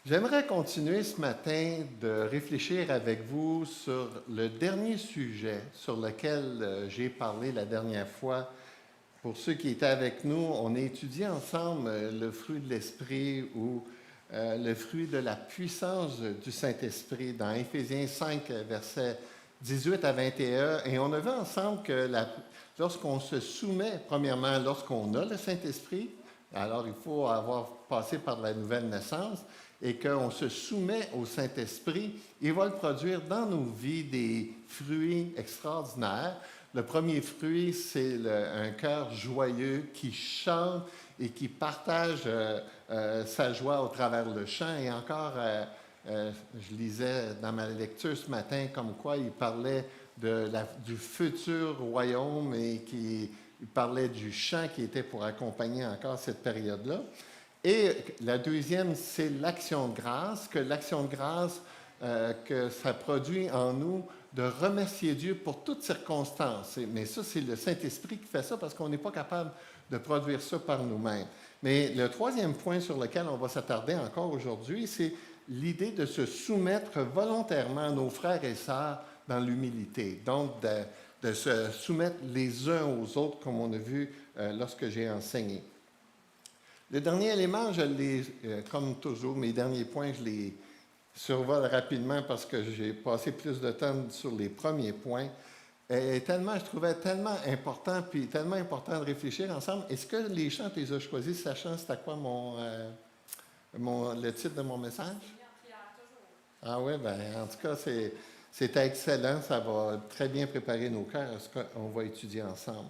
J'aimerais continuer ce matin de réfléchir avec vous sur le dernier sujet sur lequel j'ai parlé la dernière fois. Pour ceux qui étaient avec nous, on a étudié ensemble le fruit de l'Esprit ou le fruit de la puissance du Saint-Esprit dans Éphésiens 5, versets 18 à 21. Et on a vu ensemble que lorsqu'on se soumet, premièrement, lorsqu'on a le Saint-Esprit, alors il faut avoir passé par la nouvelle naissance, et qu'on se soumet au Saint-Esprit, il va le produire dans nos vies des fruits extraordinaires. Le premier fruit, c'est un cœur joyeux qui chante et qui partage sa joie au travers le chant. Et encore, je lisais dans ma lecture ce matin comme quoi il parlait du futur royaume et il parlait du chant qui était pour accompagner encore cette période-là. Et la deuxième, c'est l'action de grâce, que l'action de grâce, que ça produit en nous de remercier Dieu pour toutes circonstances. Mais ça, c'est le Saint-Esprit qui fait ça parce qu'on n'est pas capable de produire ça par nous-mêmes. Mais le troisième point sur lequel on va s'attarder encore aujourd'hui, c'est l'idée de se soumettre volontairement à nos frères et sœurs dans l'humilité. Donc, de se soumettre les uns aux autres, comme on a vu lorsque j'ai enseigné. Le dernier élément, je l'ai, comme toujours, mes derniers points, je les survole rapidement parce que j'ai passé plus de temps sur les premiers points. Et je trouvais tellement important, puis tellement important de réfléchir ensemble. Est-ce que les chants, tu les as choisis, sachant c'était quoi le titre de mon message? Ah oui, bien, en tout cas, c'était excellent. Ça va très bien préparer nos cœurs à ce qu'on va étudier ensemble.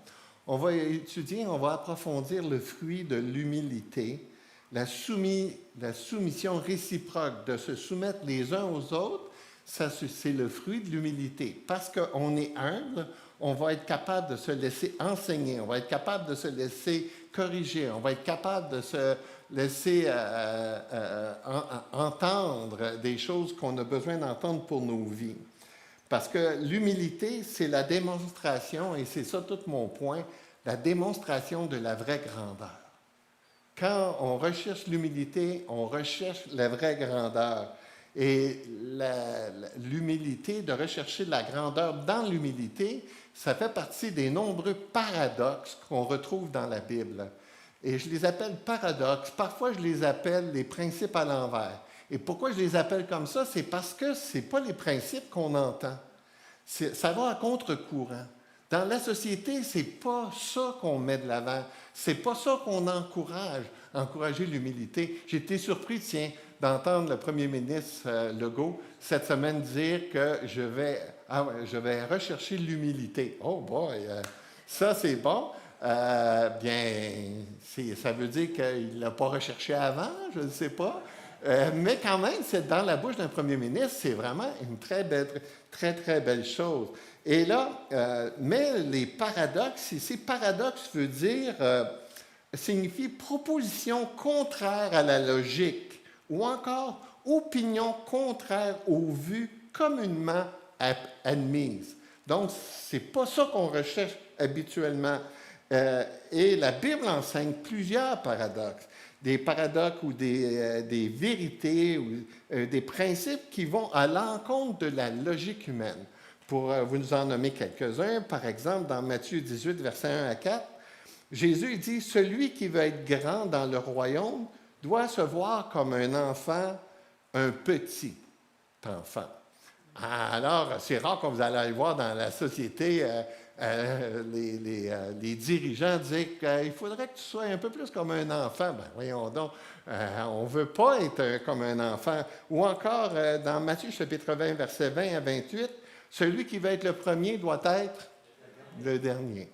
On va approfondir le fruit de l'humilité, la soumission réciproque, de se soumettre les uns aux autres, ça, c'est le fruit de l'humilité. Parce qu'on est humble, on va être capable de se laisser enseigner, on va être capable de se laisser corriger, on va être capable de se laisser entendre des choses qu'on a besoin d'entendre pour nos vies. Parce que l'humilité, c'est la démonstration, et c'est ça tout mon point, la démonstration de la vraie grandeur. Quand on recherche l'humilité, on recherche la vraie grandeur. Et l'humilité, de rechercher la grandeur dans l'humilité, ça fait partie des nombreux paradoxes qu'on retrouve dans la Bible. Et je les appelle paradoxes. Parfois, je les appelle les principes à l'envers. Et pourquoi je les appelle comme ça? C'est parce que ce n'est pas les principes qu'on entend. Ça va à contre-courant. Dans la société, ce n'est pas ça qu'on met de l'avant. Ce n'est pas ça qu'on encourage, encourager l'humilité. J'ai été surpris, tiens, d'entendre le premier ministre Legault cette semaine dire que je vais rechercher l'humilité. Oh boy, ça c'est bon. Ça veut dire qu'il ne l'a pas recherché avant, je ne sais pas. Mais quand même, c'est dans la bouche d'un premier ministre, c'est vraiment une très belle chose. Et là, mais les paradoxes, ici, paradoxe veut dire, signifie proposition contraire à la logique ou encore opinion contraire aux vues communément admises. Donc, ce n'est pas ça qu'on recherche habituellement. Et la Bible enseigne plusieurs paradoxes. Des paradoxes ou des vérités ou des principes qui vont à l'encontre de la logique humaine. Pour vous en nommer quelques-uns, par exemple, dans Matthieu 18, versets 1 à 4, Jésus dit « Celui qui veut être grand dans le royaume doit se voir comme un enfant, un petit enfant. » Alors, c'est rare qu'on vous allez voir dans la société les dirigeants dire qu'il faudrait que tu sois un peu plus comme un enfant. Ben voyons donc, on ne veut pas être comme un enfant. Ou encore, dans Matthieu chapitre 20, versets 20 à 28, celui qui veut être le premier doit être le dernier.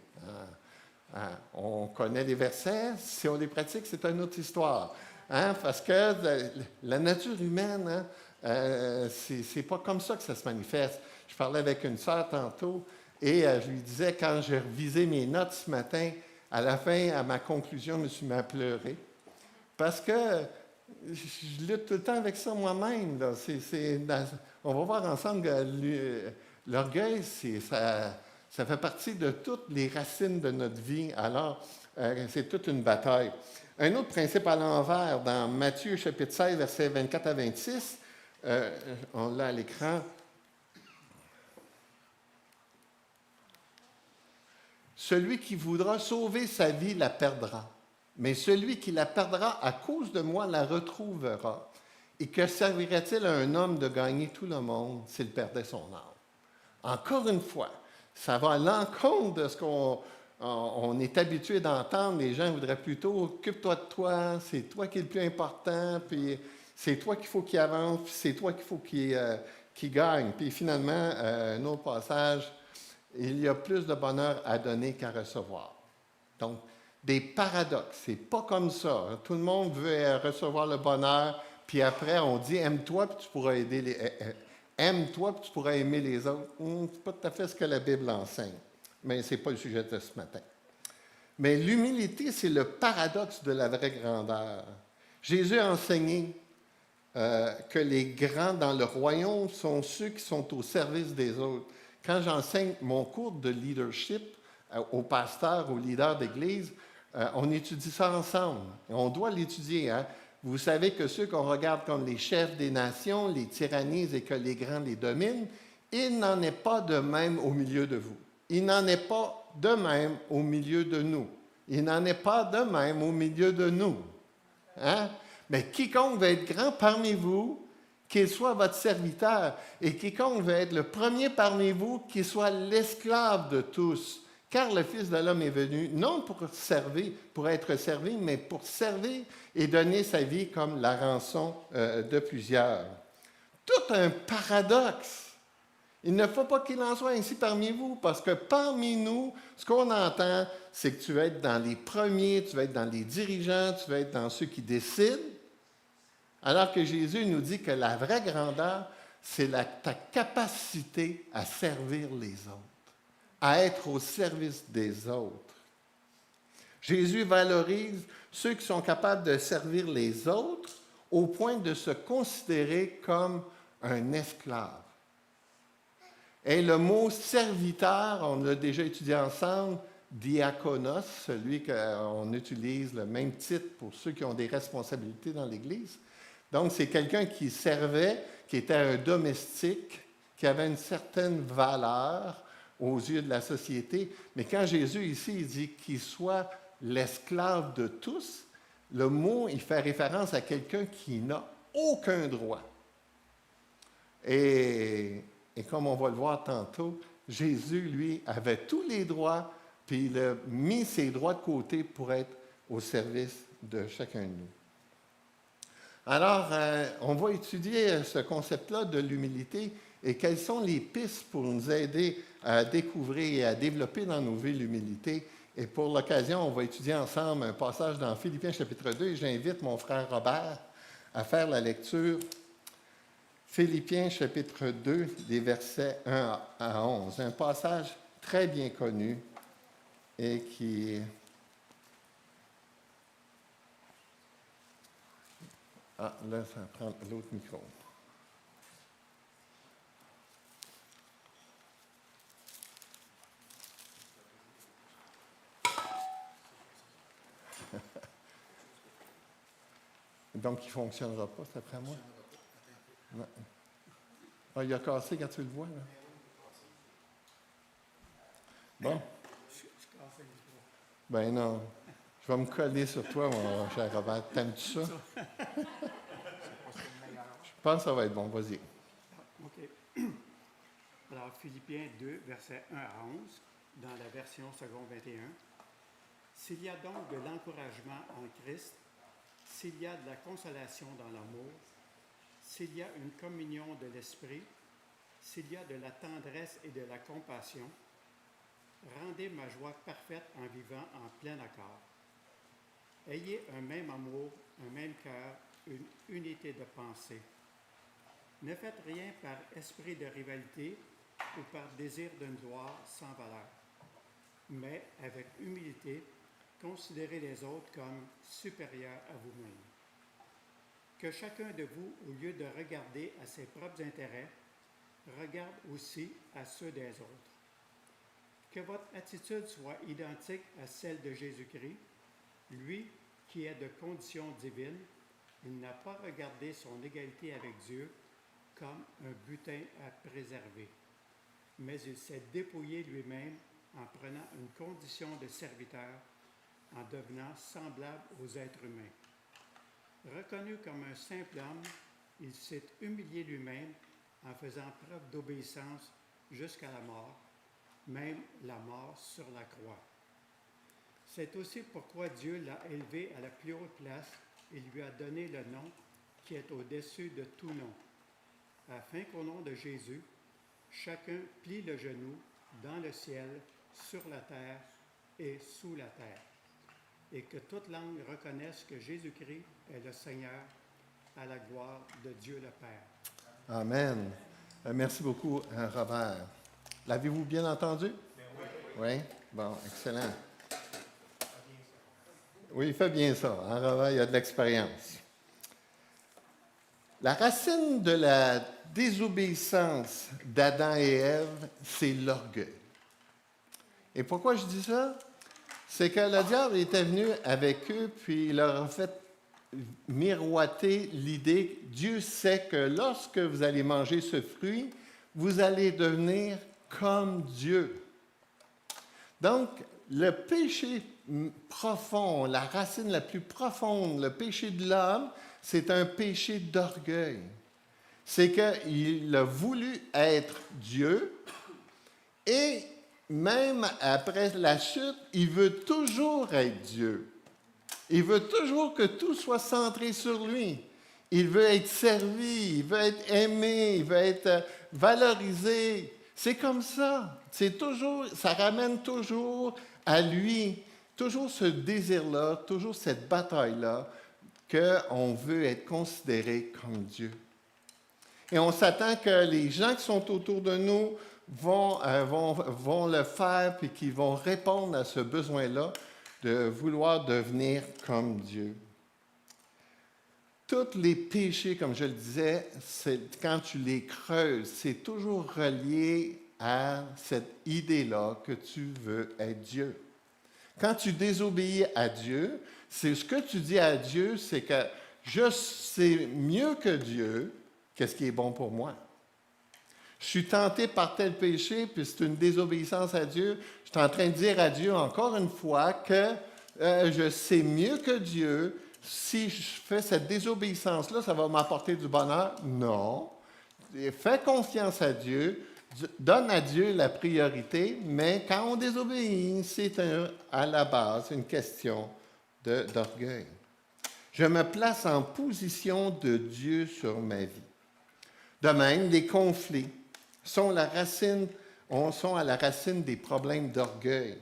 On connaît les versets, si on les pratique, c'est une autre histoire. Parce que la nature humaine, c'est pas comme ça que ça se manifeste. Je parlais avec une sœur tantôt et je lui disais, quand j'ai revisé mes notes ce matin, à la fin, à ma conclusion, je me suis mis à pleurer. Parce que je lutte tout le temps avec ça moi-même. On va voir ensemble que l'orgueil, ça fait partie de toutes les racines de notre vie. Alors, c'est toute une bataille. Un autre principe à l'envers, dans Matthieu chapitre 16, versets 24 à 26, on l'a à l'écran. Celui qui voudra sauver sa vie la perdra, mais celui qui la perdra à cause de moi la retrouvera. Et que servirait-il à un homme de gagner tout le monde s'il perdait son âme? Encore une fois, ça va à l'encontre de ce qu'on est habitué d'entendre. Les gens voudraient plutôt occupe-toi de toi, c'est toi qui es le plus important, puis c'est toi qu'il faut qu'il avance, puis c'est toi qu'il faut qu'il gagne. Puis finalement, un autre passage, il y a plus de bonheur à donner qu'à recevoir. Donc, des paradoxes, c'est pas comme ça. Tout le monde veut recevoir le bonheur, puis après, on dit aime-toi, puis tu pourras aider aime-toi, puis tu pourras aimer les autres. C'est pas tout à fait ce que la Bible enseigne, mais ce n'est pas le sujet de ce matin. Mais l'humilité, c'est le paradoxe de la vraie grandeur. Jésus a enseigné que les grands dans le royaume sont ceux qui sont au service des autres. Quand j'enseigne mon cours de leadership aux pasteurs, aux leaders d'église, on étudie ça ensemble. On doit l'étudier. Hein? Vous savez que ceux qu'on regarde comme les chefs des nations, les tyrannisent et que les grands les dominent, il n'en est pas de même au milieu de vous. Il n'en est pas de même au milieu de nous. Il n'en est pas de même au milieu de nous. Hein? Mais quiconque veut être grand parmi vous, qu'il soit votre serviteur. Et quiconque veut être le premier parmi vous, qu'il soit l'esclave de tous. Car le Fils de l'homme est venu, non pour servir, pour être servi, mais pour servir et donner sa vie comme la rançon de plusieurs. Tout un paradoxe. Il ne faut pas qu'il en soit ainsi parmi vous, parce que parmi nous, ce qu'on entend, c'est que tu vas être dans les premiers, tu vas être dans les dirigeants, tu vas être dans ceux qui décident, alors que Jésus nous dit que la vraie grandeur, c'est ta capacité à servir les autres, à être au service des autres. Jésus valorise ceux qui sont capables de servir les autres au point de se considérer comme un esclave. Et le mot serviteur, on l'a déjà étudié ensemble, diakonos, celui qu'on utilise le même titre pour ceux qui ont des responsabilités dans l'Église. Donc, c'est quelqu'un qui servait, qui était un domestique, qui avait une certaine valeur aux yeux de la société. Mais quand Jésus, ici, il dit qu'il soit l'esclave de tous, le mot, il fait référence à quelqu'un qui n'a aucun droit. Et comme on va le voir tantôt, Jésus, lui, avait tous les droits, puis il a mis ses droits de côté pour être au service de chacun de nous. Alors, on va étudier ce concept-là de l'humilité et quelles sont les pistes pour nous aider à découvrir et à développer dans nos vies l'humilité. Et pour l'occasion, on va étudier ensemble un passage dans Philippiens chapitre 2 et j'invite mon frère Robert à faire la lecture. Philippiens chapitre 2, des versets 1 à 11. Un passage très bien connu et qui... Ah, là, ça prend l'autre micro. Donc, il ne fonctionnera pas, c'est après moi? Non. Ah, il a cassé quand tu le vois, là? Bon. Ben non. Je vais me coller sur toi, mon cher Robert. T'aimes-tu ça? Je pense que ça va être bon. Vas-y. OK. Alors, Philippiens 2, versets 1 à 11, dans la version seconde 21. S'il y a donc de l'encouragement en Christ, s'il y a de la consolation dans l'amour, s'il y a une communion de l'esprit, s'il y a de la tendresse et de la compassion, rendez ma joie parfaite en vivant en plein accord. Ayez un même amour, un même cœur, une unité de pensée. Ne faites rien par esprit de rivalité ou par désir d'une gloire sans valeur, mais avec humilité, considérez les autres comme supérieurs à vous-même. Que chacun de vous, au lieu de regarder à ses propres intérêts, regarde aussi à ceux des autres. Que votre attitude soit identique à celle de Jésus-Christ, lui qui est de condition divine, il n'a pas regardé son égalité avec Dieu comme un butin à préserver, mais il s'est dépouillé lui-même en prenant une condition de serviteur, en devenant semblable aux êtres humains. Reconnu comme un simple homme, il s'est humilié lui-même en faisant preuve d'obéissance jusqu'à la mort, même la mort sur la croix. C'est aussi pourquoi Dieu l'a élevé à la plus haute place et lui a donné le nom qui est au-dessus de tout nom, afin qu'au nom de Jésus, chacun plie le genou dans le ciel, sur la terre et sous la terre, et que toute langue reconnaisse que Jésus-Christ est le Seigneur, à la gloire de Dieu le Père. Amen. Merci beaucoup, Robert. L'avez-vous bien entendu? Oui. Bon, excellent. Oui, il fait bien ça. Hein, Robert, il a de l'expérience. La racine de la désobéissance d'Adam et Ève, c'est l'orgueil. Et pourquoi je dis ça? C'est que le diable était venu avec eux, puis il leur a fait miroiter l'idée que Dieu sait que lorsque vous allez manger ce fruit, vous allez devenir comme Dieu. Donc, le péché profond, la racine la plus profonde, le péché de l'homme, c'est un péché d'orgueil. C'est qu'il a voulu être Dieu et même après la chute, il veut toujours être Dieu. Il veut toujours que tout soit centré sur lui. Il veut être servi, il veut être aimé, il veut être valorisé. C'est comme ça. Ça ramène toujours à lui, toujours ce désir-là, toujours cette bataille-là, qu'on veut être considéré comme Dieu. Et on s'attend que les gens qui sont autour de nous vont le faire puis qu'ils vont répondre à ce besoin-là de vouloir devenir comme Dieu. Tous les péchés, comme je le disais, quand tu les creuses, c'est toujours relié à cette idée-là que tu veux être Dieu. Quand tu désobéis à Dieu, c'est ce que tu dis à Dieu, c'est que je sais mieux que Dieu qu'est-ce qui est bon pour moi. Je suis tenté par tel péché, puis c'est une désobéissance à Dieu. Je suis en train de dire à Dieu encore une fois que je sais mieux que Dieu. Si je fais cette désobéissance-là, ça va m'apporter du bonheur? Non. Fais confiance à Dieu. Donne à Dieu la priorité, mais quand on désobéit, c'est à la base une question d'orgueil. Je me place en position de Dieu sur ma vie. De même, les conflits sont à la racine des problèmes d'orgueil.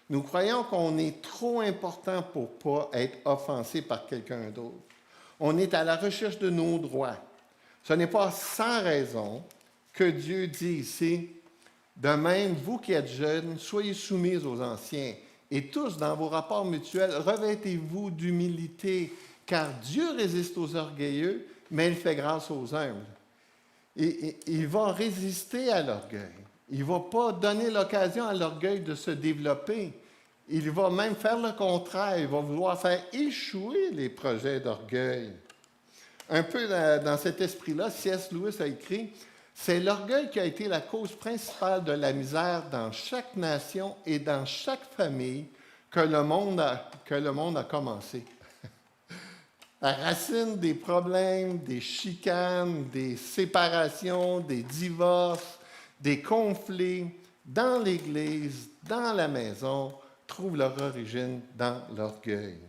Nous croyons qu'on est trop important pour ne pas être offensé par quelqu'un d'autre. On est à la recherche de nos droits. Ce n'est pas sans raison que Dieu dit ici, « De même, vous qui êtes jeunes, soyez soumis aux anciens, et tous, dans vos rapports mutuels, revêtez-vous d'humilité, car Dieu résiste aux orgueilleux, mais il fait grâce aux humbles. » Et il va résister à l'orgueil. Il ne va pas donner l'occasion à l'orgueil de se développer. Il va même faire le contraire. Il va vouloir faire échouer les projets d'orgueil. Un peu dans cet esprit-là, C.S. Lewis a écrit « C'est l'orgueil qui a été la cause principale de la misère dans chaque nation et dans chaque famille que le monde a commencé. » La racine des problèmes, des chicanes, des séparations, des divorces, des conflits dans l'Église, dans la maison, trouvent leur origine dans l'orgueil.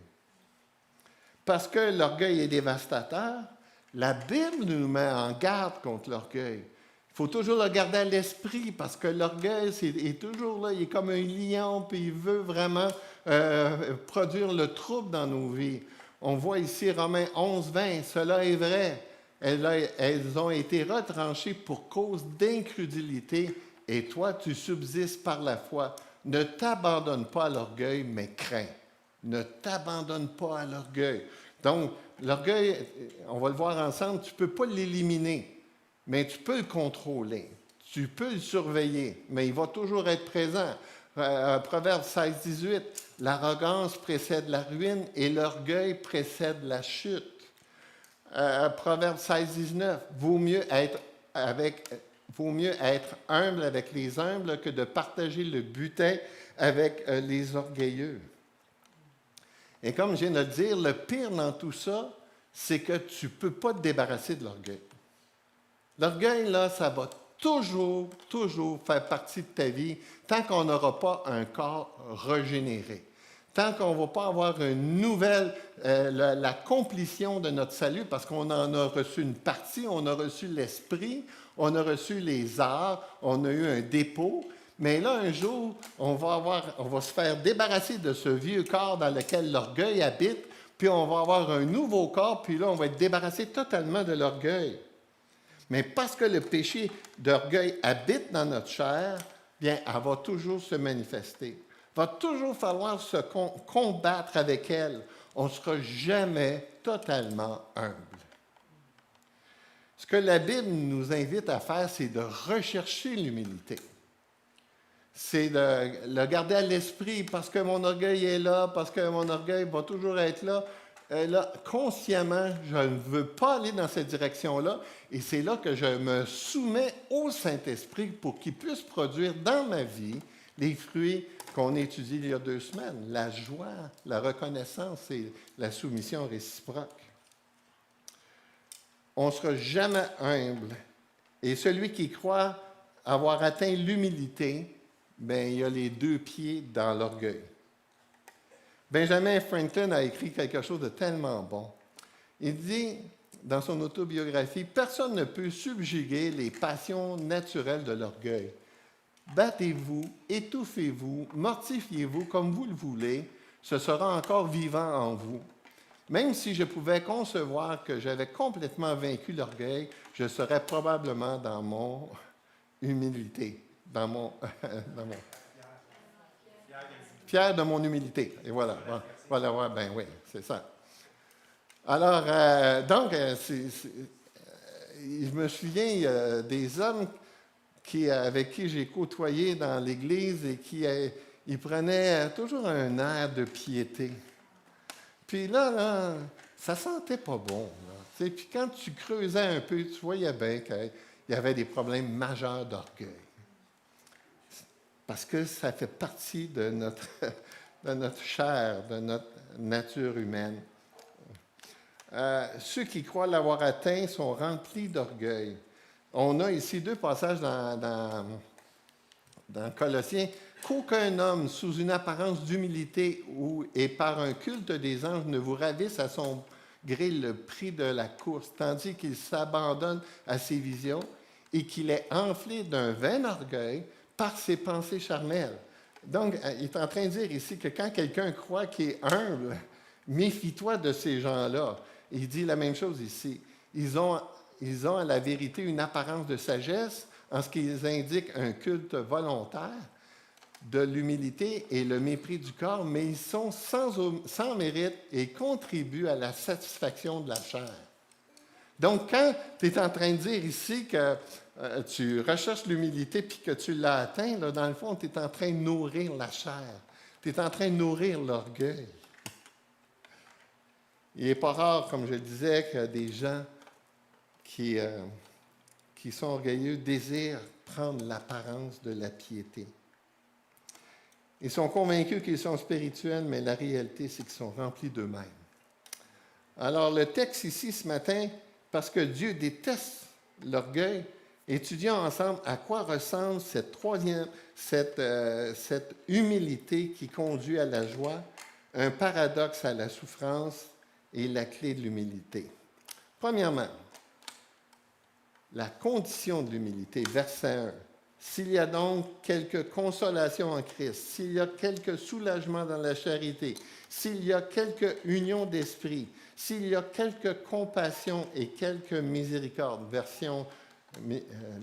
Parce que l'orgueil est dévastateur, la Bible nous met en garde contre l'orgueil. Il faut toujours le garder à l'esprit parce que l'orgueil est toujours là, il est comme un lion, puis il veut vraiment produire le trouble dans nos vies. On voit ici Romains 11, 20, cela est vrai. Elles ont été retranchées pour cause d'incrédulité, et toi, tu subsistes par la foi. Ne t'abandonne pas à l'orgueil, mais crains. Ne t'abandonne pas à l'orgueil. Donc, l'orgueil, on va le voir ensemble, tu ne peux pas l'éliminer, mais tu peux le contrôler. Tu peux le surveiller, mais il va toujours être présent. Proverbe 16, 18, l'arrogance précède la ruine et l'orgueil précède la chute. Proverbe 16, 19, vaut mieux être humble avec les humbles que de partager le butin avec les orgueilleux. Et comme je viens de le dire, le pire dans tout ça, c'est que tu ne peux pas te débarrasser de l'orgueil. L'orgueil, là, ça va toujours faire partie de ta vie tant qu'on n'aura pas un corps régénéré. Tant qu'on ne va pas avoir une nouvelle, la complétion de notre salut, parce qu'on en a reçu une partie, on a reçu l'esprit, on a reçu les arts, on a eu un dépôt. Mais là, un jour, on va se faire débarrasser de ce vieux corps dans lequel l'orgueil habite, puis on va avoir un nouveau corps, puis là, on va être débarrassé totalement de l'orgueil. Mais parce que le péché d'orgueil habite dans notre chair, bien, elle va toujours se manifester. Il va toujours falloir se combattre avec elle. On ne sera jamais totalement humble. Ce que la Bible nous invite à faire, c'est de rechercher l'humilité. C'est de le garder à l'esprit parce que mon orgueil est là, parce que mon orgueil va toujours être là. Là, consciemment, je ne veux pas aller dans cette direction-là. Et c'est là que je me soumets au Saint-Esprit pour qu'il puisse produire dans ma vie les fruits qu'on a étudiés il y a 2 semaines. La joie, la reconnaissance et la soumission réciproque. On ne sera jamais humble. Et celui qui croit avoir atteint l'humilité, bien, il a les 2 pieds dans l'orgueil. Benjamin Franklin a écrit quelque chose de tellement bon. Il dit, dans son autobiographie, « Personne ne peut subjuguer les passions naturelles de l'orgueil. Battez-vous, étouffez-vous, mortifiez-vous comme vous le voulez, ce sera encore vivant en vous. Même si je pouvais concevoir que j'avais complètement vaincu l'orgueil, je serais probablement dans mon humilité, fier de mon humilité. » Et voilà, voilà, ben oui, c'est ça. Alors, je me souviens des hommes avec qui j'ai côtoyé dans l'Église et ils prenaient toujours un air de piété. Puis là, ça sentait pas bon. Puis quand tu creusais un peu, tu voyais bien qu'il y avait des problèmes majeurs d'orgueil. Parce que ça fait partie de notre chair, de notre nature humaine. Ceux qui croient l'avoir atteint sont remplis d'orgueil. On a ici 2 passages dans Colossiens. « Qu'aucun homme, sous une apparence d'humilité et par un culte des anges, ne vous ravisse à son gré le prix de la course, tandis qu'il s'abandonne à ses visions et qu'il est enflé d'un vain orgueil par ses pensées charnelles. » Donc, il est en train de dire ici que quand quelqu'un croit qu'il est humble, méfie-toi de ces gens-là. Il dit la même chose ici. Ils ont à la vérité une apparence de sagesse en ce qu'ils indiquent un culte volontaire, de l'humilité et le mépris du corps, mais ils sont sans mérite et contribuent à la satisfaction de la chair. Donc, quand tu es en train de dire ici que tu recherches l'humilité puis que tu l'as atteint, là, dans le fond, tu es en train de nourrir la chair. Tu es en train de nourrir l'orgueil. Il n'est pas rare, comme je le disais, que des gens qui sont orgueilleux désirent prendre l'apparence de la piété. Ils sont convaincus qu'ils sont spirituels, mais la réalité, c'est qu'ils sont remplis d'eux-mêmes. Alors, le texte ici, ce matin, parce que Dieu déteste l'orgueil, étudions ensemble à quoi ressemble cette humilité qui conduit à la joie, un paradoxe à la souffrance et la clé de l'humilité. Premièrement, la condition de l'humilité, verset 1. S'il y a donc quelque consolation en Christ, s'il y a quelque soulagement dans la charité, s'il y a quelque union d'esprit, s'il y a quelque compassion et quelque miséricorde, version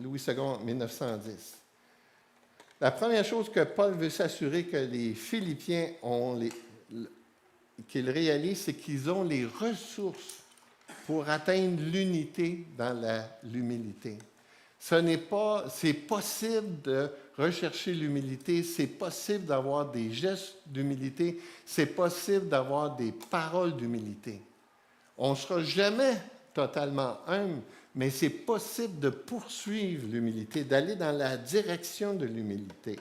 Louis II, 1910. La première chose que Paul veut s'assurer que les Philippiens qu'ils réalisent, c'est qu'ils ont les ressources pour atteindre l'unité dans l'humilité. C'est possible de rechercher l'humilité, c'est possible d'avoir des gestes d'humilité, c'est possible d'avoir des paroles d'humilité. On ne sera jamais totalement humble, mais c'est possible de poursuivre l'humilité, d'aller dans la direction de l'humilité.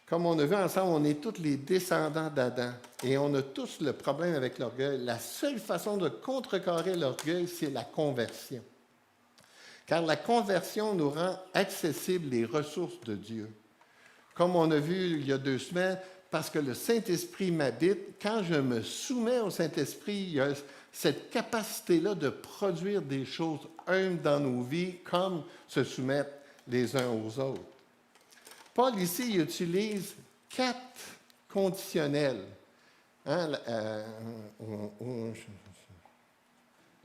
Comme on a vu ensemble, on est tous les descendants d'Adam et on a tous le problème avec l'orgueil. La seule façon de contrecarrer l'orgueil, c'est la conversion. Car la conversion nous rend accessibles les ressources de Dieu. Comme on a vu il y a 2 semaines, parce que le Saint-Esprit m'habite, quand je me soumets au Saint-Esprit, il y a cette capacité-là de produire des choses humbles dans nos vies, comme se soumettre les uns aux autres. Paul, ici, il utilise 4 conditionnels. Hein,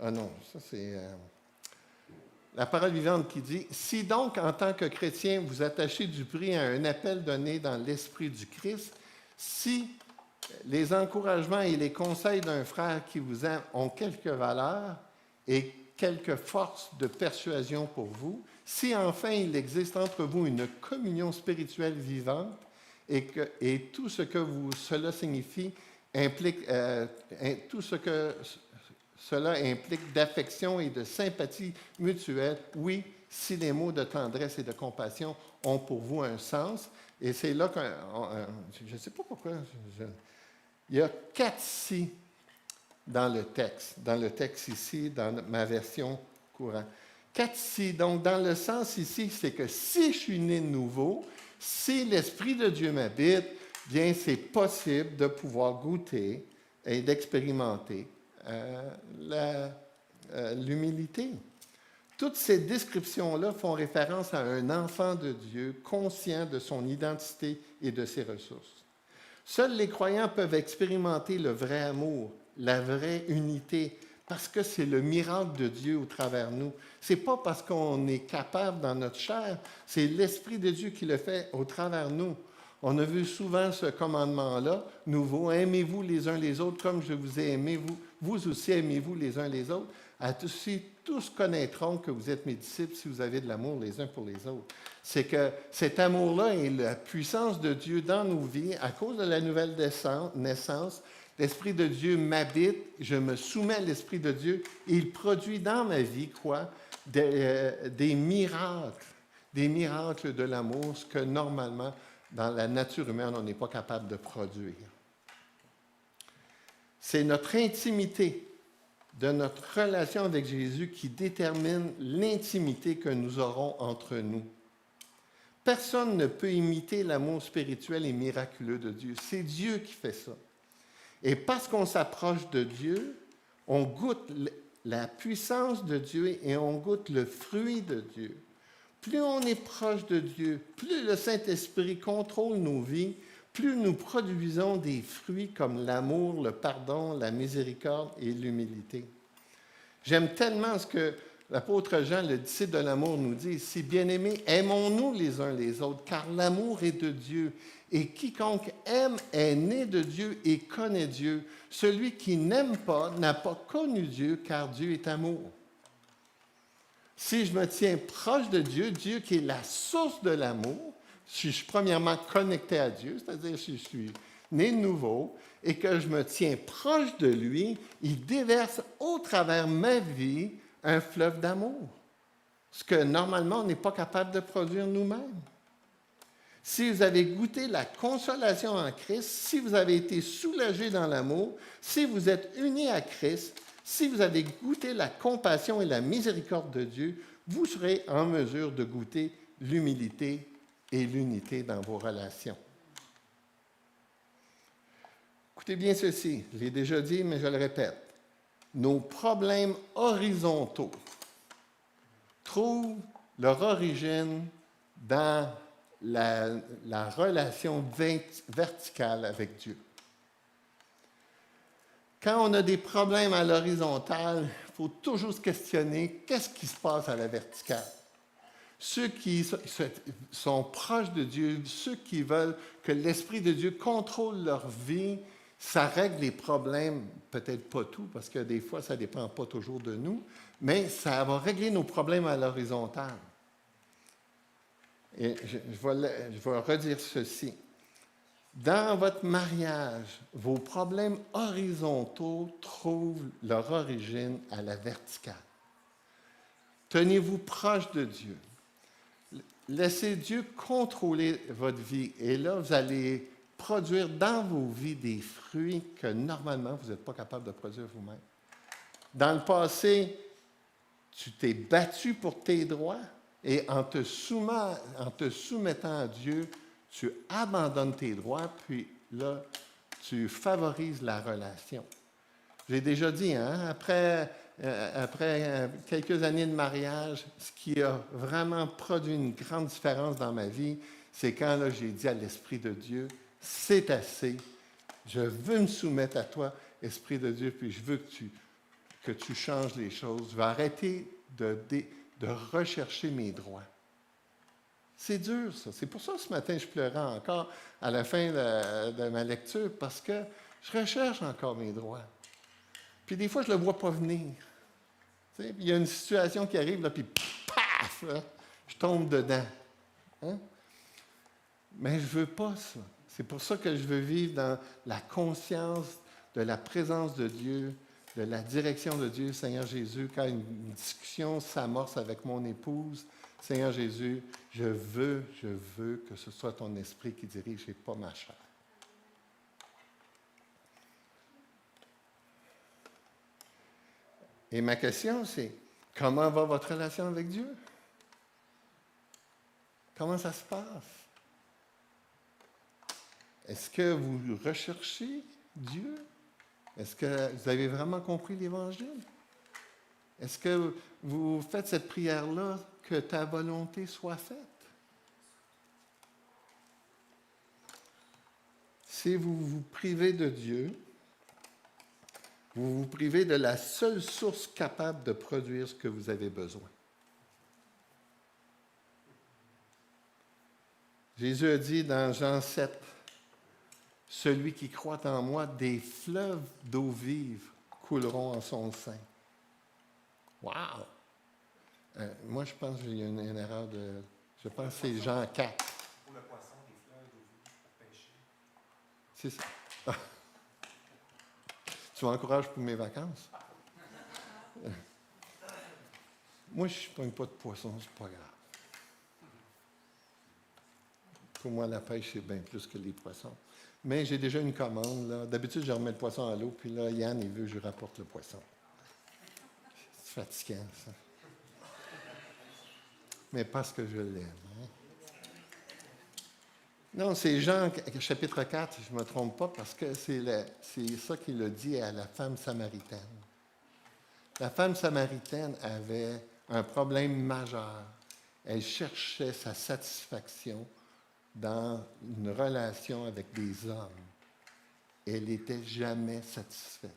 non, ça c'est... la parole vivante qui dit « Si donc, en tant que chrétien, vous attachez du prix à un appel donné dans l'esprit du Christ, si les encouragements et les conseils d'un frère qui vous aime ont quelque valeur et quelque force de persuasion pour vous, si enfin il existe entre vous une communion spirituelle vivante et tout ce que cela signifie implique, tout ce que cela implique d'affection et de sympathie mutuelle, oui, si les mots de tendresse et de compassion ont pour vous un sens. Et c'est là que, je ne sais pas pourquoi, il y a 4 si dans le texte ici, dans ma version courante. 4 si, donc dans le sens ici, c'est que si je suis né de nouveau, si l'Esprit de Dieu m'habite, bien c'est possible de pouvoir goûter et d'expérimenter l'humilité. Toutes ces descriptions-là font référence à un enfant de Dieu conscient de son identité et de ses ressources. Seuls les croyants peuvent expérimenter le vrai amour, la vraie unité, parce que c'est le miracle de Dieu au travers de nous. Ce n'est pas parce qu'on est capable dans notre chair, c'est l'Esprit de Dieu qui le fait au travers de nous. On a vu souvent ce commandement-là, nouveau, aimez-vous les uns les autres comme je vous ai aimé, vous aussi aimez-vous les uns les autres. Tous connaîtront que vous êtes mes disciples si vous avez de l'amour les uns pour les autres. C'est que cet amour-là est la puissance de Dieu dans nos vies à cause de la nouvelle naissance. L'Esprit de Dieu m'habite, je me soumets à l'Esprit de Dieu et il produit dans ma vie, des miracles de l'amour, ce que normalement, dans la nature humaine, on n'est pas capable de produire. C'est notre intimité de notre relation avec Jésus qui détermine l'intimité que nous aurons entre nous. Personne ne peut imiter l'amour spirituel et miraculeux de Dieu. C'est Dieu qui fait ça. Et parce qu'on s'approche de Dieu, on goûte la puissance de Dieu et on goûte le fruit de Dieu. Plus on est proche de Dieu, plus le Saint-Esprit contrôle nos vies, plus nous produisons des fruits comme l'amour, le pardon, la miséricorde et l'humilité. J'aime tellement ce que l'apôtre Jean, le disciple de l'amour, nous dit, « Si bien-aimés, aimons-nous les uns les autres, car l'amour est de Dieu. Et quiconque aime est né de Dieu et connaît Dieu. Celui qui n'aime pas n'a pas connu Dieu, car Dieu est amour. » Si je me tiens proche de Dieu, Dieu qui est la source de l'amour, si je suis premièrement connecté à Dieu, c'est-à-dire si je suis né de nouveau, et que je me tiens proche de lui, il déverse au travers ma vie un fleuve d'amour, ce que normalement on n'est pas capable de produire nous-mêmes. Si vous avez goûté la consolation en Christ, si vous avez été soulagé dans l'amour, si vous êtes unis à Christ, si vous avez goûté la compassion et la miséricorde de Dieu, vous serez en mesure de goûter l'humilité et l'unité dans vos relations. Écoutez bien ceci, je l'ai déjà dit, mais je le répète. Nos problèmes horizontaux trouvent leur origine dans la relation verticale avec Dieu. Quand on a des problèmes à l'horizontale, il faut toujours se questionner qu'est-ce qui se passe à la verticale. Ceux qui sont proches de Dieu, ceux qui veulent que l'Esprit de Dieu contrôle leur vie, Ça règle les problèmes, peut-être pas tout, parce que des fois, ça ne dépend pas toujours de nous, mais ça va régler nos problèmes à l'horizontale. Et je vais redire ceci. Dans votre mariage, vos problèmes horizontaux trouvent leur origine à la verticale. Tenez-vous proche de Dieu. Laissez Dieu contrôler votre vie. Et là, vous allez produire dans vos vies des fruits que normalement, vous n'êtes pas capable de produire vous-même. Dans le passé, tu t'es battu pour tes droits et en te soumettant à Dieu, tu abandonnes tes droits, puis là, tu favorises la relation. J'ai déjà dit, hein, après quelques années de mariage, ce qui a vraiment produit une grande différence dans ma vie, c'est quand là, j'ai dit à l'Esprit de Dieu, c'est assez, je veux me soumettre à toi, Esprit de Dieu, puis je veux que tu changes les choses. Je vais arrêter de rechercher mes droits. C'est dur, ça. C'est pour ça que ce matin, je pleurais encore à la fin de ma lecture, parce que je recherche encore mes droits. Puis des fois, je ne le vois pas venir. Tu sais, il y a une situation qui arrive, là, puis paf, là, je tombe dedans. Hein? Mais je ne veux pas ça. C'est pour ça que je veux vivre dans la conscience de la présence de Dieu, de la direction de Dieu, Seigneur Jésus. Quand une discussion s'amorce avec mon épouse, Seigneur Jésus, je veux que ce soit ton esprit qui dirige et pas ma chair. Et ma question, c'est, comment va votre relation avec Dieu? Comment ça se passe? Est-ce que vous recherchez Dieu? Est-ce que vous avez vraiment compris l'Évangile? Est-ce que vous faites cette prière-là, que ta volonté soit faite? Si vous vous privez de Dieu, vous vous privez de la seule source capable de produire ce que vous avez besoin. Jésus a dit dans Jean 7, « Celui qui croit en moi, des fleuves d'eau vive couleront en son sein. » Wow! Moi, je pense qu'il y a une erreur de... Je pense que c'est Jean 4. Pour le poisson, des fleuves d'eau vive pour pêcher. C'est ça. Tu m'encourages pour mes vacances? Moi, je ne pogne pas de poisson, c'est pas grave. Pour moi, la pêche, c'est bien plus que les poissons. Mais j'ai déjà une commande, là. D'habitude, je remets le poisson à l'eau, puis là, Yann, il veut que je rapporte le poisson. C'est fatigant, ça. Mais parce que je l'aime. Hein? Non, c'est Jean, chapitre 4, je ne me trompe pas, parce que c'est ça qu'il a dit à la femme samaritaine. La femme samaritaine avait un problème majeur. Elle cherchait sa satisfaction dans une relation avec des hommes. Elle n'était jamais satisfaite.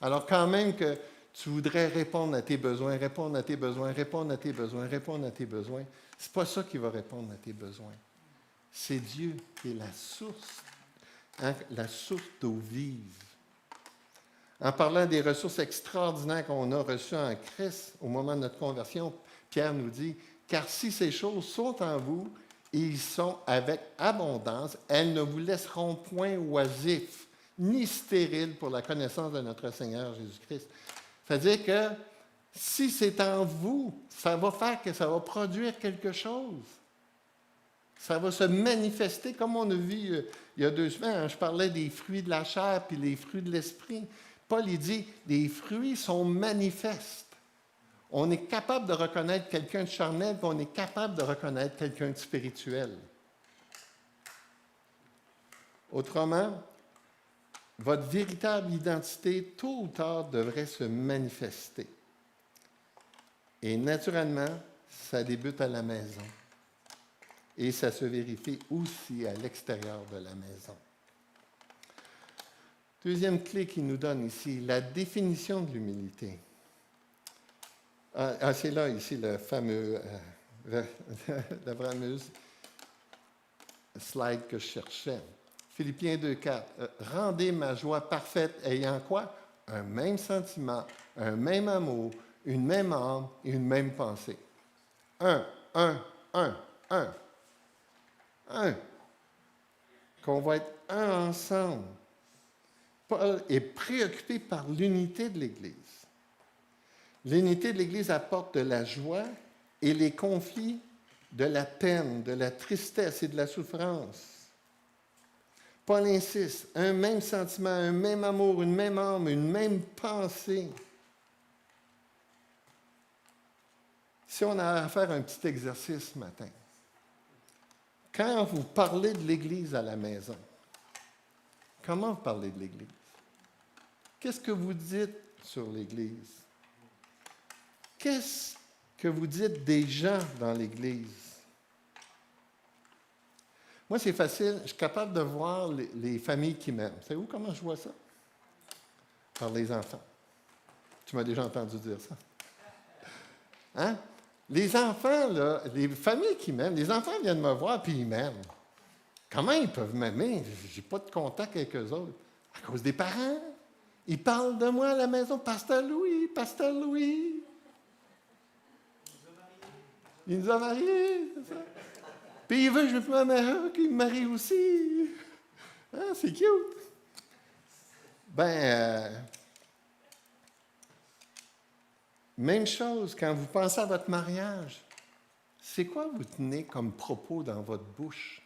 Alors quand même que tu voudrais répondre à tes besoins, répondre à tes besoins, répondre à tes besoins, répondre à tes besoins, c'est pas ça qui va répondre à tes besoins. C'est Dieu qui est la source d'eau vive. En parlant des ressources extraordinaires qu'on a reçues en Christ au moment de notre conversion, Pierre nous dit, « Car si ces choses sont en vous, et ils sont avec abondance, elles ne vous laisseront point oisifs, ni stériles pour la connaissance de notre Seigneur Jésus-Christ. » C'est-à-dire que si c'est en vous, ça va faire que ça va produire quelque chose. Ça va se manifester, comme on a vu il y a 2 semaines, hein, je parlais des fruits de la chair puis les fruits de l'esprit. Paul, il dit, les fruits sont manifestes. On est capable de reconnaître quelqu'un de charnel, puis on est capable de reconnaître quelqu'un de spirituel. Autrement, votre véritable identité, tôt ou tard, devrait se manifester. Et naturellement, ça débute à la maison. Et ça se vérifie aussi à l'extérieur de la maison. Deuxième clé qu'il nous donne ici, la définition de l'humilité. C'est là, ici, la fameuse slide que je cherchais. Philippiens 2,4. Rendez ma joie parfaite ayant quoi? Un même sentiment, un même amour, une même âme et une même pensée. Un. Qu'on va être un ensemble. Paul est préoccupé par l'unité de l'Église. L'unité de l'Église apporte de la joie et les conflits de la peine, de la tristesse et de la souffrance. Paul insiste, un même sentiment, un même amour, une même âme, une même pensée. Si on a à faire un petit exercice ce matin, quand vous parlez de l'Église à la maison, comment vous parlez de l'Église? Qu'est-ce que vous dites sur l'Église? Qu'est-ce que vous dites des gens dans l'Église? Moi, c'est facile, je suis capable de voir les familles qui m'aiment. Savez-vous comment je vois ça? Par les enfants. Tu m'as déjà entendu dire ça. Hein? Les enfants, là, les familles qui m'aiment, les enfants viennent me voir puis ils m'aiment. Comment ils peuvent m'aimer? Je n'ai pas de contact avec eux autres. À cause des parents. Ils parlent de moi à la maison. Pasteur Louis, Pasteur Louis. Il nous a mariés, c'est ça. Puis il veut que je me marie, qu'il me marie aussi. Ah, c'est cute. Même chose quand vous pensez à votre mariage. C'est quoi vous tenez comme propos dans votre bouche?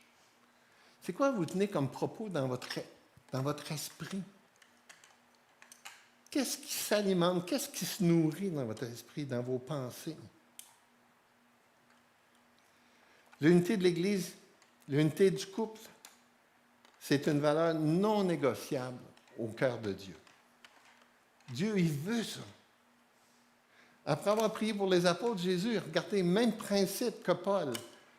C'est quoi vous tenez comme propos dans votre esprit? Qu'est-ce qui s'alimente? Qu'est-ce qui se nourrit dans votre esprit, dans vos pensées? L'unité de l'Église, l'unité du couple, c'est une valeur non négociable au cœur de Dieu. Dieu, il veut ça. Après avoir prié pour les apôtres, Jésus, regardez, même principe que Paul.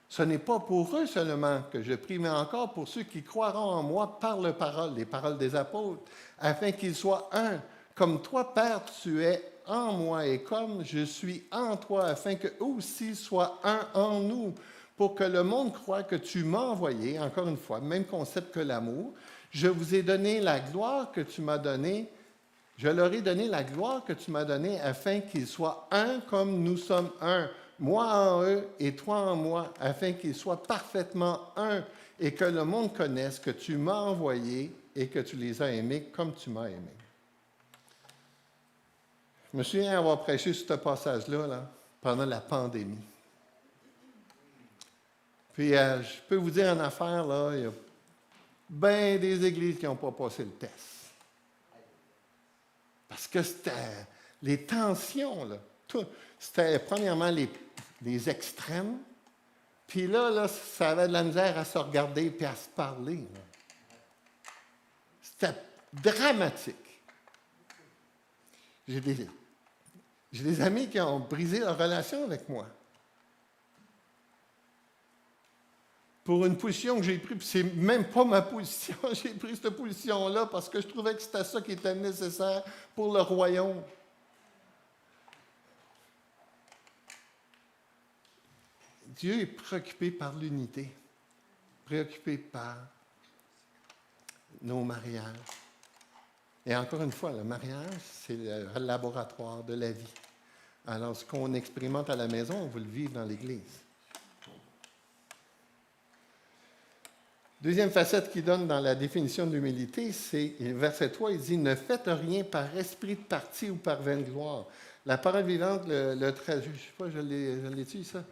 Ce n'est pas pour eux seulement que je prie, mais encore pour ceux qui croiront en moi par les paroles des apôtres, afin qu'ils soient un. Comme toi, Père, tu es en moi et comme je suis en toi, afin qu'eux aussi soient un en nous, pour que le monde croie que tu m'as envoyé, encore une fois, même concept que l'amour. Je vous ai donné la gloire que tu m'as donnée. Je leur ai donné la gloire que tu m'as donnée afin qu'ils soient un comme nous sommes un. Moi en eux et toi en moi, afin qu'ils soient parfaitement un et que le monde connaisse que tu m'as envoyé et que tu les as aimés comme tu m'as aimé. Je me souviens avoir prêché ce passage-là là, pendant la pandémie. Puis, je peux vous dire en affaire, là, il y a bien des églises qui n'ont pas passé le test. Parce que c'était les tensions, là. C'était premièrement les extrêmes. Puis là, ça avait de la misère à se regarder et à se parler. Là. C'était dramatique. J'ai des amis qui ont brisé leur relation avec moi. Pour une position que j'ai prise, puis c'est même pas ma position, j'ai pris cette position-là parce que je trouvais que c'était ça qui était nécessaire pour le royaume. Dieu est préoccupé par l'unité, préoccupé par nos mariages. Et encore une fois, le mariage, c'est le laboratoire de la vie. Alors, ce qu'on expérimente à la maison, on va le vivre dans l'Église. Deuxième facette qu'il donne dans la définition de l'humilité, c'est, verset 3, il dit « Ne faites rien par esprit de parti ou par vaine gloire ». La parole vivante le traduit, je ne sais pas, je l'ai dit ça?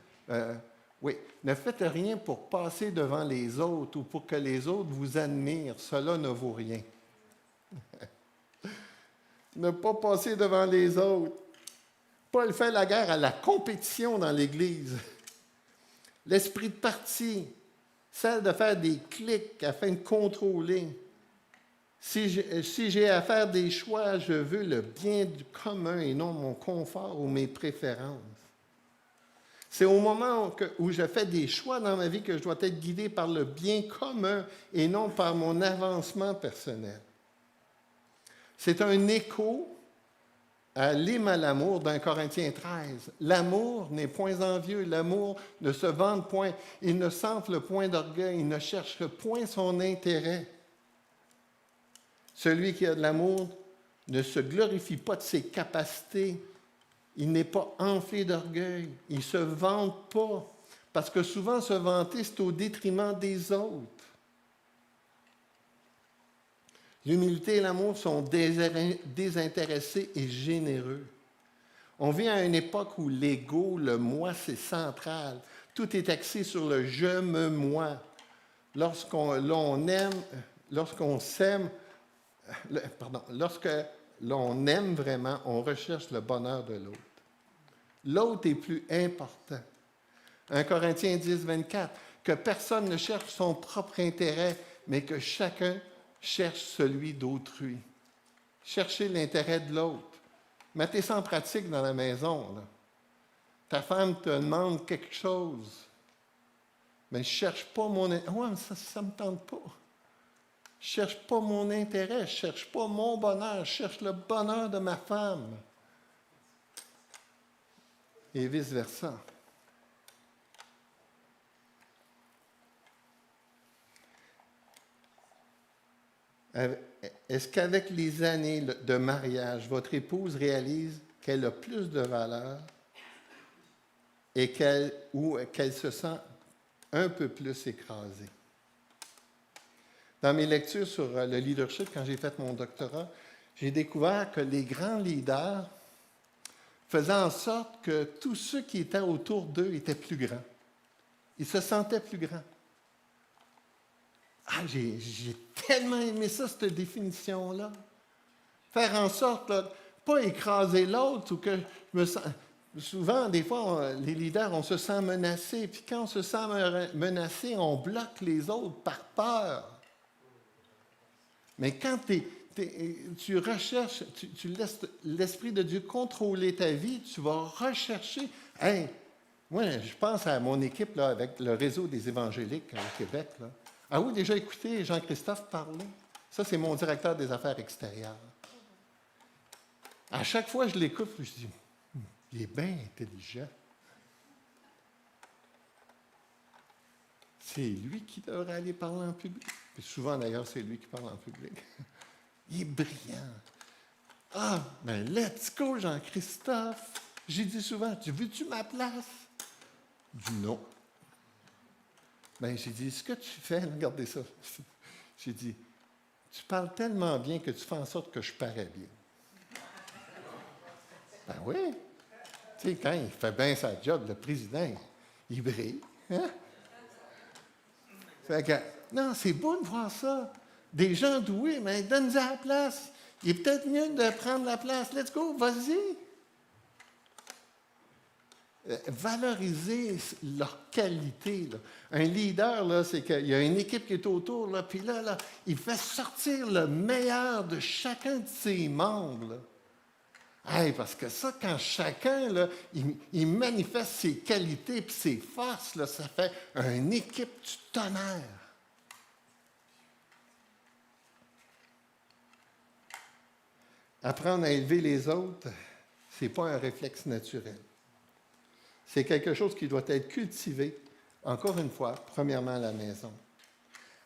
Oui. « Ne faites rien pour passer devant les autres ou pour que les autres vous admirent, cela ne vaut rien. » Ne pas passer devant les autres. Paul fait la guerre à la compétition dans l'Église. L'esprit de parti, celle de faire des clics afin de contrôler. Si j'ai à faire des choix, je veux le bien du commun et non mon confort ou mes préférences. C'est au moment où je fais des choix dans ma vie que je dois être guidé par le bien commun et non par mon avancement personnel. C'est un écho à l'hymne à l'amour d'un Corinthiens 13. L'amour n'est point envieux, l'amour ne se vante point, il ne s'enfle point d'orgueil, il ne cherche point son intérêt. Celui qui a de l'amour ne se glorifie pas de ses capacités. Il n'est pas enflé d'orgueil. Il ne se vante pas. Parce que souvent, se vanter, c'est au détriment des autres. L'humilité et l'amour sont désintéressés et généreux. On vit à une époque où l'ego, le moi, c'est central. Tout est axé sur le je me moi. Lorsque l'on aime vraiment, on recherche le bonheur de l'autre. L'autre est plus important. 1 Corinthiens 10, 24, que personne ne cherche son propre intérêt, mais que chacun cherche celui d'autrui. Cherchez l'intérêt de l'autre. Mettez ça en pratique dans la maison, là. Ta femme te demande quelque chose, mais je ne cherche pas mon intérêt. Ouais, mais ça ne me tente pas. Je ne cherche pas mon intérêt, je ne cherche pas mon bonheur, je cherche le bonheur de ma femme. Et vice-versa. Est-ce qu'avec les années de mariage, votre épouse réalise qu'elle a plus de valeur et qu'elle se sent un peu plus écrasée? Dans mes lectures sur le leadership, quand j'ai fait mon doctorat, j'ai découvert que les grands leaders faisaient en sorte que tous ceux qui étaient autour d'eux étaient plus grands. Ils se sentaient plus grands. Ah, j'ai tellement aimé ça, cette définition-là. Faire en sorte, là, pas écraser l'autre, ou que je me sens... Souvent, des fois, les leaders, on se sent menacé. Puis quand on se sent menacé, on bloque les autres par peur. Mais quand tu recherches, tu laisses l'Esprit de Dieu contrôler ta vie, tu vas rechercher. Hey, moi, je pense à mon équipe là, avec le réseau des évangéliques au Québec. Là. Ah oui, déjà écouté Jean-Christophe parler? Ça, c'est mon directeur des affaires extérieures. À chaque fois que je l'écoute, je dis, il est bien intelligent. C'est lui qui devrait aller parler en public. Puis souvent, d'ailleurs, c'est lui qui parle en public. Il est brillant. Ah, ben let's go, Jean-Christophe. J'ai dit souvent, tu veux-tu ma place? Il dit non. Ben, j'ai dit, ce que tu fais, regardez ça. J'ai dit, tu parles tellement bien que tu fais en sorte que je parais bien. Ben oui. Tu sais, quand il fait bien sa job, le président, il brille. Hein? Fait que, non, c'est beau de voir ça. Des gens doués, mais donne-nous la place. Il est peut-être mieux de prendre la place. Let's go, vas-y. Valoriser leur qualité. Là. Un leader, là, c'est qu'il y a une équipe qui est autour, là, puis là, il fait sortir le meilleur de chacun de ses membres. Là. Hey, parce que ça, quand chacun là, il manifeste ses qualités et ses forces, là, ça fait une équipe du tonnerre. Apprendre à élever les autres, ce n'est pas un réflexe naturel. C'est quelque chose qui doit être cultivé, encore une fois, premièrement à la maison.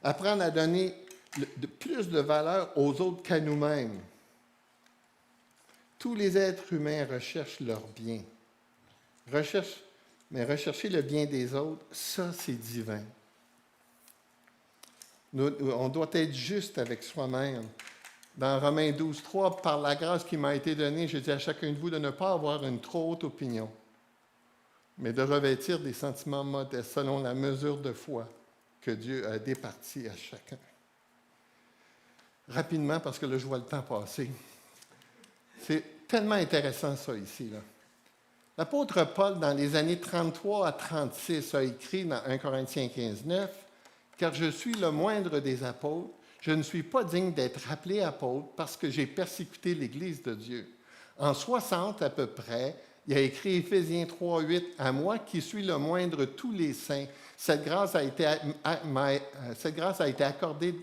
Apprendre à donner plus de valeur aux autres qu'à nous-mêmes. Tous les êtres humains recherchent leur bien. Mais rechercher le bien des autres, ça, c'est divin. On doit être juste avec soi-même. Dans Romains 12, 3, par la grâce qui m'a été donnée, je dis à chacun de vous de ne pas avoir une trop haute opinion, mais de revêtir des sentiments modestes selon la mesure de foi que Dieu a départie à chacun. Rapidement, parce que là, je vois le temps passer. C'est tellement intéressant, ça, ici. Là. L'apôtre Paul, dans les années 33 à 36, a écrit dans 1 Corinthiens 15, 9, « Car je suis le moindre des apôtres, je ne suis pas digne d'être appelé apôtre parce que j'ai persécuté l'Église de Dieu. » En 60 à peu près, il a écrit Éphésiens 3, 8, « À moi qui suis le moindre de tous les saints, cette grâce a été accordée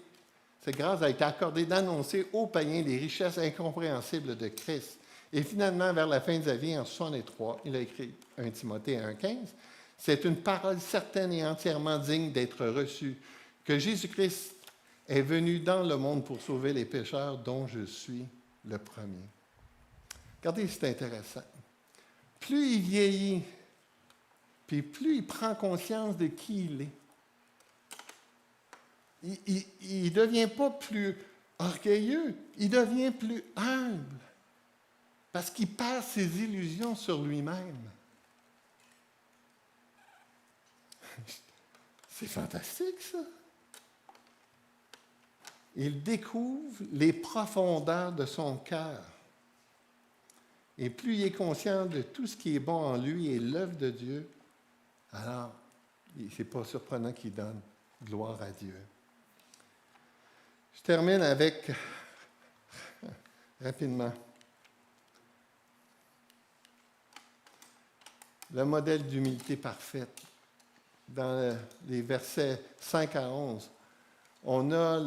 d'annoncer aux païens les richesses incompréhensibles de Christ. » Et finalement, vers la fin de sa vie, en 63, il a écrit 1 Timothée 1,15, « C'est une parole certaine et entièrement digne d'être reçue, que Jésus-Christ est venu dans le monde pour sauver les pécheurs, dont je suis le premier. Regardez, c'est intéressant. Plus il vieillit, puis plus il prend conscience de qui il est, il ne devient pas plus orgueilleux, il devient plus humble, parce qu'il perd ses illusions sur lui-même. C'est fantastique, ça. Il découvre les profondeurs de son cœur. Et plus il est conscient de tout ce qui est bon en lui et l'œuvre de Dieu, alors, ce n'est pas surprenant qu'il donne gloire à Dieu. Je termine avec, rapidement, le modèle d'humilité parfaite. Dans les versets 5 à 11, on a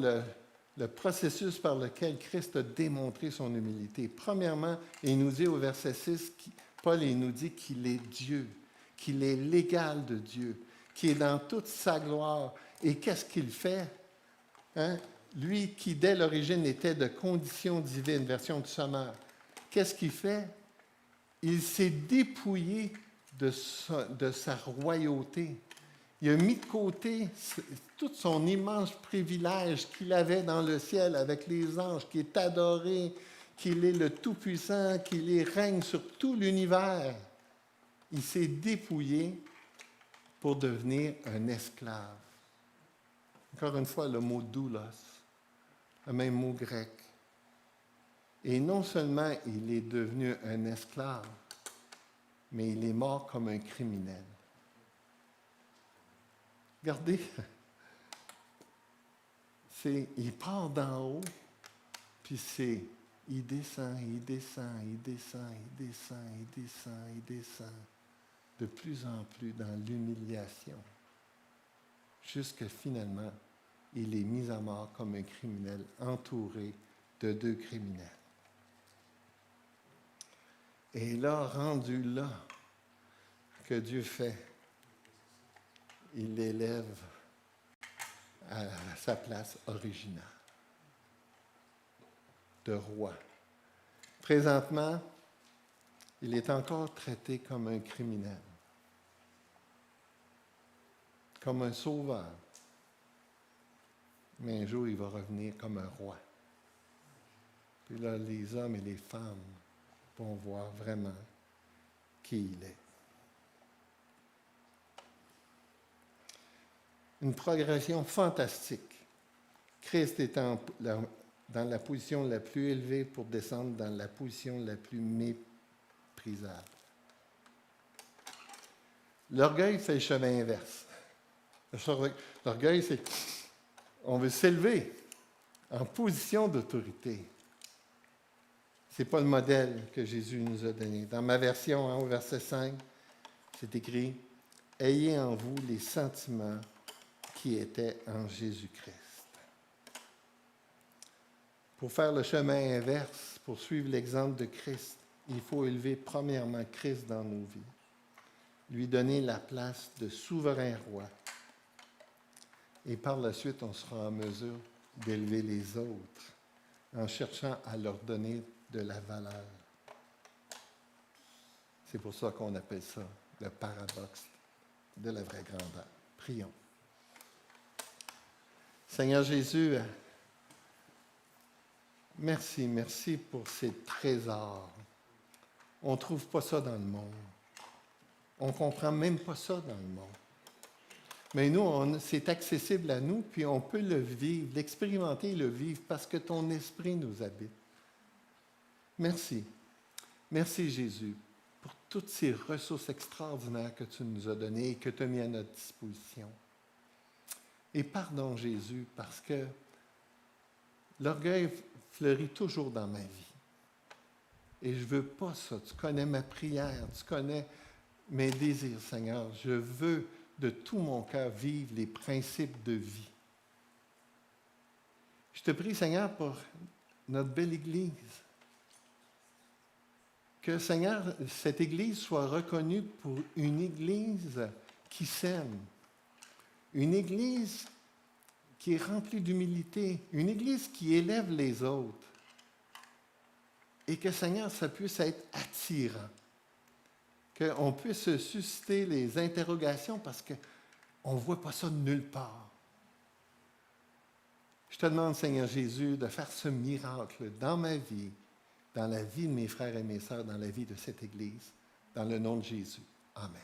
le processus par lequel Christ a démontré son humilité. Premièrement, il nous dit au verset 6, Paul il nous dit qu'il est Dieu, qu'il est l'égal de Dieu, qu'il est dans toute sa gloire. Et qu'est-ce qu'il fait? Hein? Lui qui, dès l'origine, était de condition divine, version du Sommaire, qu'est-ce qu'il fait? Il s'est dépouillé de sa royauté. Il a mis de côté tout son immense privilège qu'il avait dans le ciel avec les anges, qui est adoré, qu'il est le Tout-Puissant, qu'il règne sur tout l'univers. Il s'est dépouillé pour devenir un esclave. Encore une fois, le mot doulos, le même mot grec. Et non seulement il est devenu un esclave, mais il est mort comme un criminel. Regardez, il part d'en haut, puis il descend, il descend, il descend, il descend, il descend, il descend, de plus en plus dans l'humiliation, jusqu'à finalement, il est mis à mort comme un criminel, entouré de 2 criminels. Et là, rendu là, que Dieu fait, il l'élève à sa place originale de roi. Présentement, il est encore traité comme un criminel, comme un sauveur. Mais un jour, il va revenir comme un roi. Puis là, les hommes et les femmes vont voir vraiment qui il est. Une progression fantastique. Christ est dans la position la plus élevée pour descendre dans la position la plus méprisable. L'orgueil fait le chemin inverse. L'orgueil, c'est on veut s'élever en position d'autorité. Ce n'est pas le modèle que Jésus nous a donné. Dans ma version, au verset 5, c'est écrit « Ayez en vous les sentiments qui étaient en Jésus-Christ. » Pour faire le chemin inverse, pour suivre l'exemple de Christ, il faut élever premièrement Christ dans nos vies, lui donner la place de souverain roi. Et par la suite, on sera en mesure d'élever les autres en cherchant à leur donner de la valeur. C'est pour ça qu'on appelle ça le paradoxe de la vraie grandeur. Prions. Seigneur Jésus, merci pour ces trésors. On ne trouve pas ça dans le monde. On ne comprend même pas ça dans le monde. Mais nous, c'est accessible à nous, puis on peut le vivre, l'expérimenter et le vivre parce que ton esprit nous habite. Merci. Merci Jésus pour toutes ces ressources extraordinaires que tu nous as données et que tu as mis à notre disposition. Et pardon Jésus parce que l'orgueil fleurit toujours dans ma vie. Et je ne veux pas ça. Tu connais ma prière, tu connais mes désirs, Seigneur. Je veux de tout mon cœur vivre les principes de vie. Je te prie, Seigneur, pour notre belle Église. Que, Seigneur, cette Église soit reconnue pour une Église qui s'aime. Une Église qui est remplie d'humilité, une Église qui élève les autres. Et que, Seigneur, ça puisse être attirant. Qu'on puisse susciter les interrogations parce qu'on ne voit pas ça de nulle part. Je te demande, Seigneur Jésus, de faire ce miracle dans ma vie, dans la vie de mes frères et mes sœurs, dans la vie de cette Église, dans le nom de Jésus. Amen.